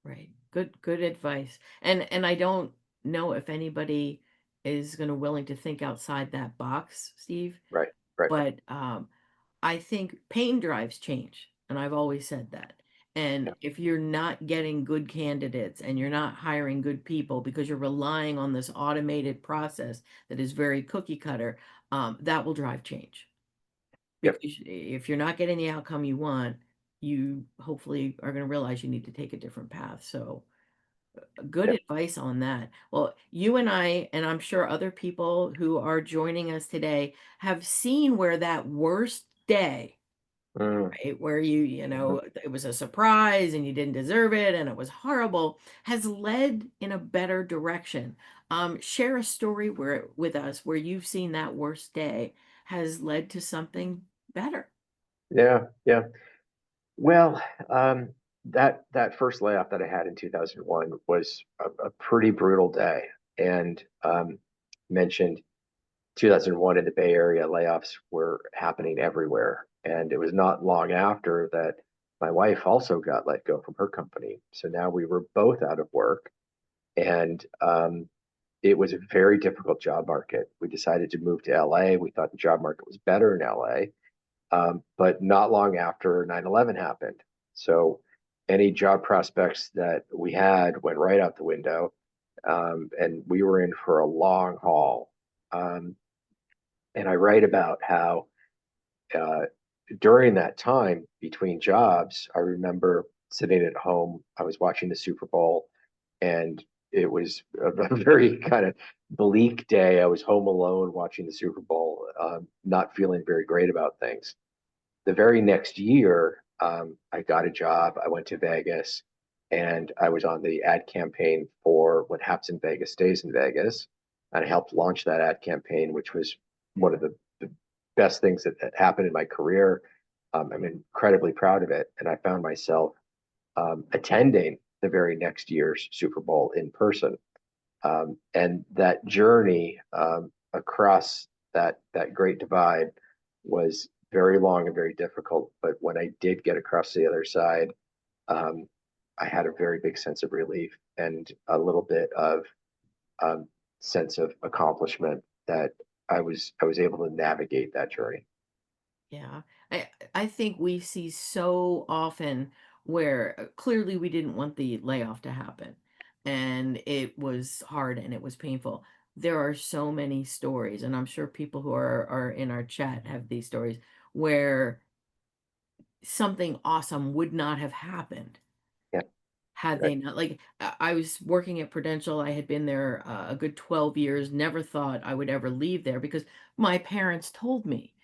Right. Good advice. And I don't know if anybody is going to willing to think outside that box, Steve, Right, right. but I think pain drives change, and I've always said that. And Yeah, if you're not getting good candidates and you're not hiring good people because you're relying on this automated process that is very cookie cutter, that will drive change. yep, Because if you're not getting the outcome you want, you hopefully are going to realize you need to take a different path. So, good yep. advice on that. Well, you and I, and I'm sure other people who are joining us today, have seen where that worst day, Mm, right, where you mhm. know, it was a surprise and you didn't deserve it and it was horrible, has led in a better direction. Share a story where with us where you've seen that worst day has led to something better. Yeah, yeah. Well, that first layoff that I had in 2001 was a pretty brutal day, and mentioned 2001 in the Bay Area, layoffs were happening everywhere. And it was not long after that my wife also got let go from her company. So now we were both out of work. And it was a very difficult job market. We decided to move to LA. We thought the job market was better in LA. But not long after 9/11 happened. So any job prospects that we had went right out the window. And we were in for a long haul. Um, and I write about how uh, during that time between jobs, I remember sitting at home. I was watching the Super Bowl, and it was a very kind of bleak day. I was home alone watching the Super Bowl, not feeling very great about things. The very next year, I got a job. I went to Vegas, and I was on the ad campaign for What Happens in Vegas Stays in Vegas. And I helped launch that ad campaign, which was one of the best things that happened in my career. I'm incredibly proud of it. And I found myself attending the very next year's Super Bowl in person. And that journey across that great divide was very long and very difficult. But when I did get across the other side, um, I had a very big sense of relief and a little bit of um, sense of accomplishment that I was able to navigate that journey. Yeah. I think we see so often where clearly we didn't want the layoff to happen and it was hard and it was painful. There are so many stories, and I'm sure people who are in our chat have these stories where something awesome would not have happened Yeah, had right. they not, like, I was working at Prudential. I had been there a good 12 years, never thought I would ever leave there because my parents told me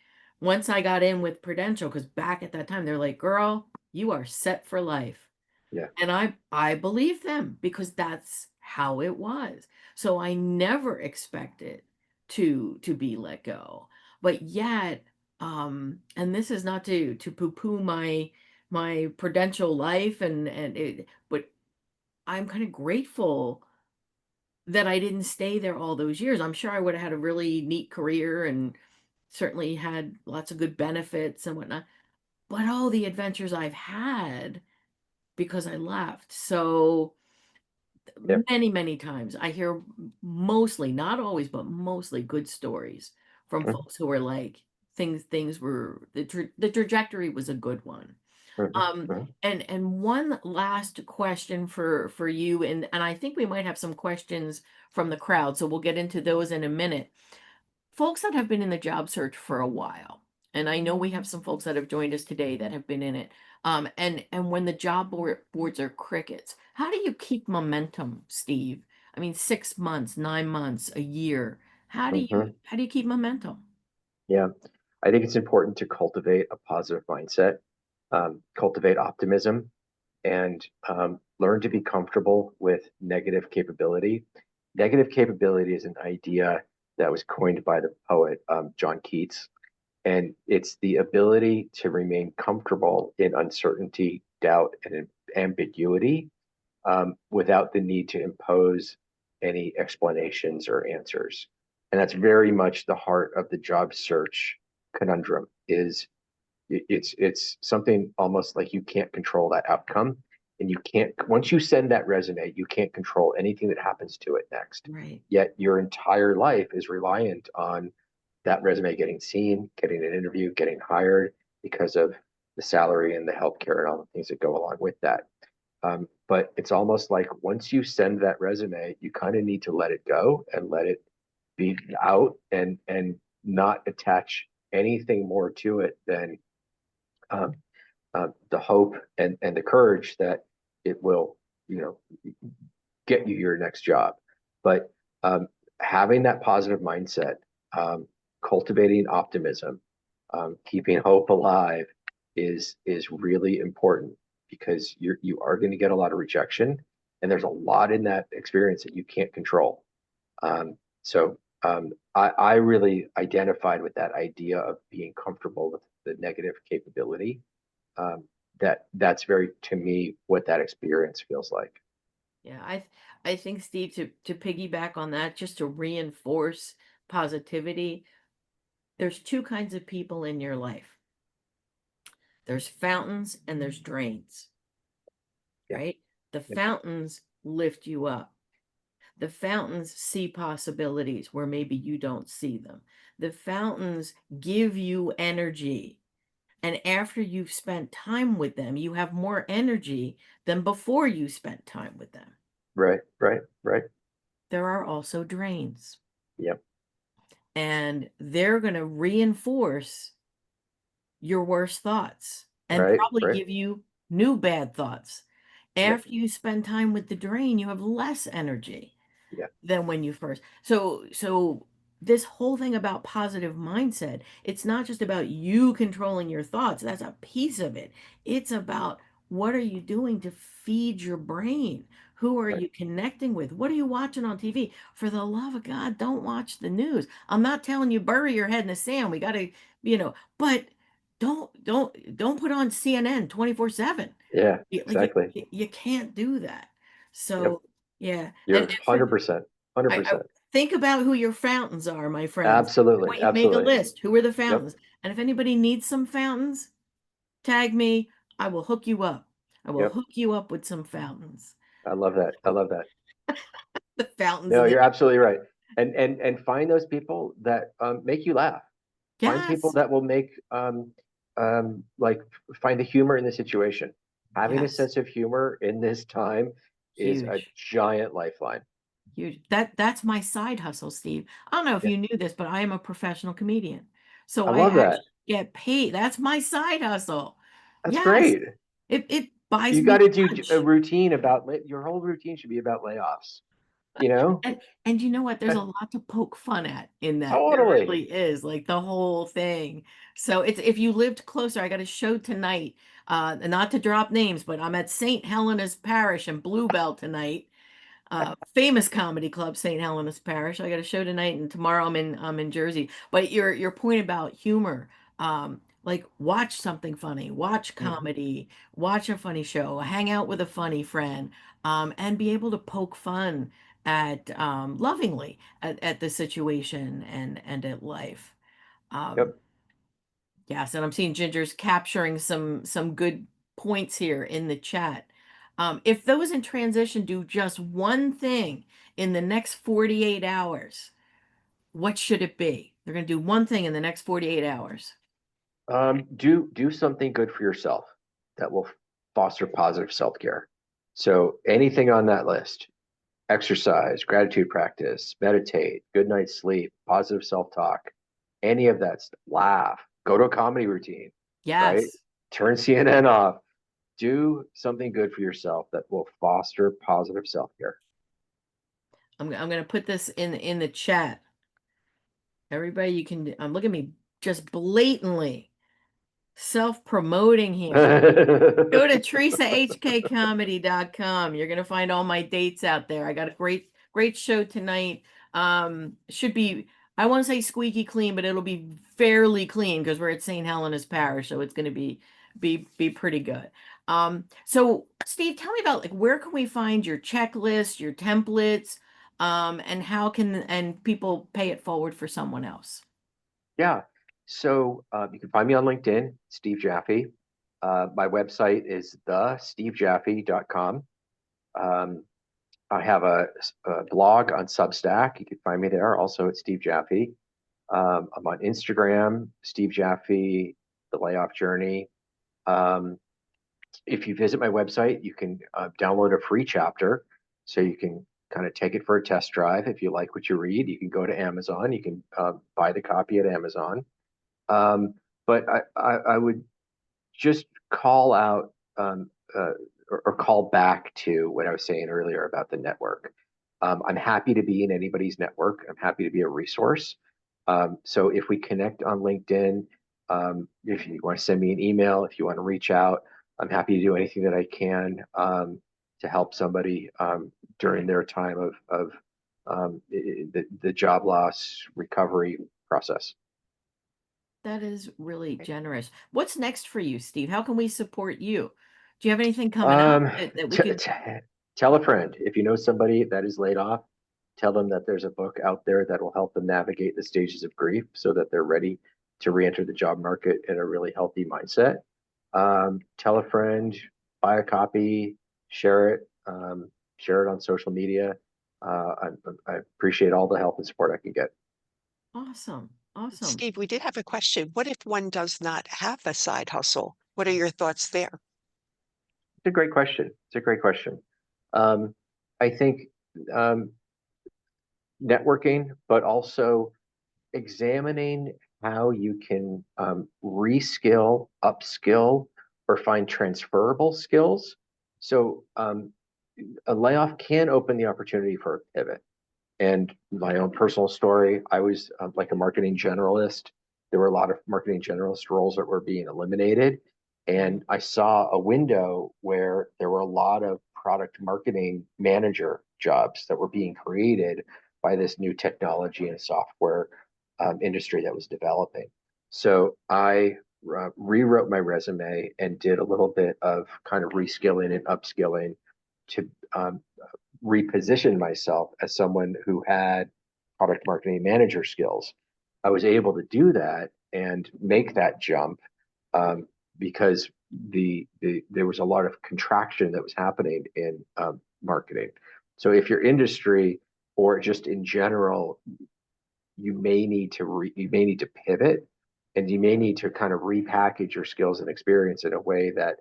once I got in with Prudential, because back at that time, they're like, girl, you are set for life. Yeah, And I believe them because that's how it was. So I never expected to be let go. But yet, and this is not to poo-poo my prudential life and it, but I'm kind of grateful that I didn't stay there all those years. I'm sure I would have had a really neat career and certainly had lots of good benefits and whatnot. But all the adventures I've had because I left. So yeah. many times I hear mostly, not always, but mostly good stories from Mhm, folks who were like, things were the trajectory was a good one. mhm, Um, mhm. and one last question for you, and I think we might have some questions from the crowd, so we'll get into those in a minute. Folks that have been in the job search for a while, and I know we have some folks that have joined us today that have been in it. And when the boards are crickets, how do you keep momentum, Steve? I mean, 6 months, 9 months, a year. Mhm. How do you keep momentum? Yeah, I think it's important to cultivate a positive mindset, cultivate optimism. and learn to be comfortable with negative capability. Negative capability is an idea that was coined by the poet John Keats, and it's the ability to remain comfortable in uncertainty, doubt, and ambiguity without the need to impose any explanations or answers. And that's very much the heart of the job search conundrum. Is it's something almost like you can't control that outcome, and you can't, once you send that resume, you can't control anything that happens to it next. Right. Yet your entire life is reliant on that resume getting seen, getting an interview, getting hired because of the salary and the healthcare and all the things that go along with that. But it's almost like once you send that resume, you kind of need to let it go and let it be out, and not attach anything more to it than um, the hope and the courage that it will, get you your next job. But having that positive mindset, cultivating optimism, keeping hope alive is really important, because you are going to get a lot of rejection, and there's a lot in that experience that you can't control. So I really identified with that idea of being comfortable with the negative capability. Um, that's very, to me, what that experience feels like. Yeah, I think, Steve, to piggyback on that, just to reinforce positivity, there's two kinds of people in your life. There's fountains and there's drains, Yeah, right? The yeah, fountains lift you up. The fountains see possibilities where maybe you don't see them. The fountains give you energy. And after you've spent time with them, you have more energy than before you spent time with them. right, right, right. There are also drains, Yep, and they're going to reinforce your worst thoughts and right, probably right. give you new bad thoughts. Yep, After you spend time with the drain, you have less energy yeah, than when you first. So this whole thing about positive mindset, it's not just about you controlling your thoughts. That's a piece of it. It's about, what are you doing to feed your brain? Who are right. you connecting with? What are you watching on TV? For the love of God, don't watch the news. I'm not telling you bury your head in the sand. We got to, but don't put on CNN 24/7. Yeah, Like exactly. you can't do that. Yep, So yeah, and you're for 100%, I 100%. think about who your fountains are, my friends. I Absolutely, want you to make a absolutely. list. Who are the Yep, fountains? And if anybody needs some fountains, tag me. I will hook you up. I will yep. hook you up with some fountains. I love that. I So love that. the fountains No, of the you're absolutely right. And find those people that make you laugh. Find people yes, that will make like find the humor in the situation. Having a yes, sense of humor in this time is a huge. giant lifeline. Huge. That's my side hustle, Steve. I don't know if Yeah, you knew this, but I am a professional comedian. So I I love that. actually get paid. That's my side hustle. That's Yes. great. It buys You me got to do a lunch. routine about your whole routine should be about layoffs. You know, And you know what? There's a lot to poke fun at in that. There totally. really is, like the whole thing. So it's, if you lived closer, I got a show tonight. Not to drop names, but I'm at St. Helena's Parish in Bluebell tonight. Famous comedy club, St. Helena's Parish. I got a show tonight, and tomorrow I'm in Jersey. But your point about humor, like watch something funny, watch Mhm. comedy, watch a funny show, hang out with a funny friend, and be able to poke fun at lovingly at the situation and at life. Um, Yep. Yes, and I'm seeing Ginger's capturing some good points here in the chat. If those in transition do just one thing in the next 48 hours, what should it be? They're going to do one thing in the next 48 hours. Do something good for yourself that will foster positive self-care. So anything on that list: exercise, gratitude practice, meditate, good night's sleep, positive self-talk, any of that stuff. Laugh, go to a comedy routine, right? Yes, Turn CNN off. Do something good for yourself that will foster positive self-care. I'm going to put this in the chat. Everybody, you can look at me just blatantly. Self-promoting here. Go to teresahkcomedy.com. You're gonna find all my dates out there. I got a great show tonight. Should be, I want to say squeaky clean, but it'll be fairly clean because we're at St. Helena's Parish, so it's gonna be pretty good. So Steve, tell me about, like, where can we find your checklist, your templates, and how can and people pay it forward for someone else? Yeah. So you can find me on LinkedIn, Steve Jaffe. My website is thestevejaffe.com. I have a blog on Substack. You can find me there also at Steve Jaffe. I'm on Instagram, Steve Jaffe, The Layoff Journey. If you visit my website, you can download a free chapter so you can kind of take it for a test drive. If you like what you read, you can go to Amazon. You can buy the copy at Amazon. But I would just call out or call back to what I was saying earlier about the network. I'm happy to be in anybody's network. I'm happy to be a resource. So if we connect on LinkedIn, if you want to send me an email, if you want to reach out, I'm happy to do anything that I can to help somebody during their time of the job loss recovery process. That is really generous. What's next for you, Steve? How can we support you? Do you have anything coming up Um, that we t could? t Tell a friend. If you know somebody that is laid off, tell them that there's a book out there that will help them navigate the stages of grief so that they're ready to re-enter the job market in a really healthy mindset. Tell a friend, buy a copy, share it on social media. I appreciate all the help and support I can get. Awesome. Awesome. Steve, we did have a question. What if one does not have a side hustle? What are your thoughts there? It's a great question. It's a great question. Um, I think um, networking, but also examining how you can reskill, upskill, or find transferable skills. So a layoff can open the opportunity for a pivot. And my own personal story, I was like a marketing generalist. There were a lot of marketing generalist roles that were being eliminated. And I saw a window where there were a lot of product marketing manager jobs that were being created by this new technology and software industry that was developing. So I rewrote my resume and did a little bit of kind of reskilling and upskilling to reposition myself as someone who had product marketing manager skills. I was able to do that and make that jump because there was a lot of contraction that was happening in marketing. So if your industry or just in general, you may need to pivot, and you may need to kind of repackage your skills and experience in a way that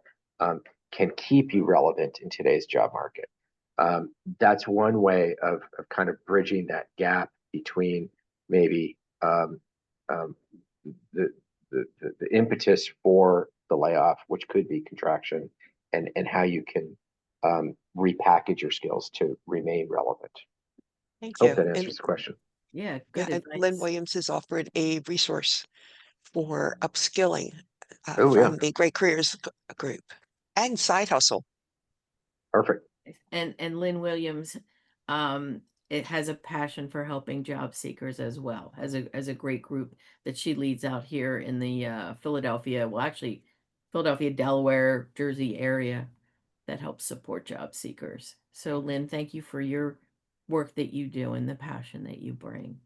can keep you relevant in today's job market. That's one way of kind of bridging that gap between maybe um, the, the impetus for the layoff, which could be contraction, and how you can repackage your skills to remain relevant. Thank Hope you. that And answers the question. Yeah, yeah, good and Lynn advice. Williams has offered a resource for upskilling Oh yeah, from the Great Careers Group and side hustle. perfect. And Lynn Williams, it has a passion for helping job seekers as well, as a great group that she leads out here in the Philadelphia, well, actually Philadelphia, Delaware, Jersey area that helps support job seekers. So Lynn, thank you for your work that you do and the passion that you bring.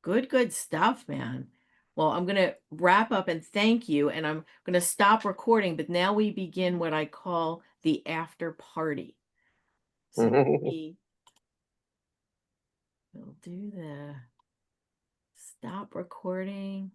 Good stuff, man. Well, I'm going to wrap up and thank you, and I'm going to stop recording, but now we begin what I call the after party. So we'll do the stop recording.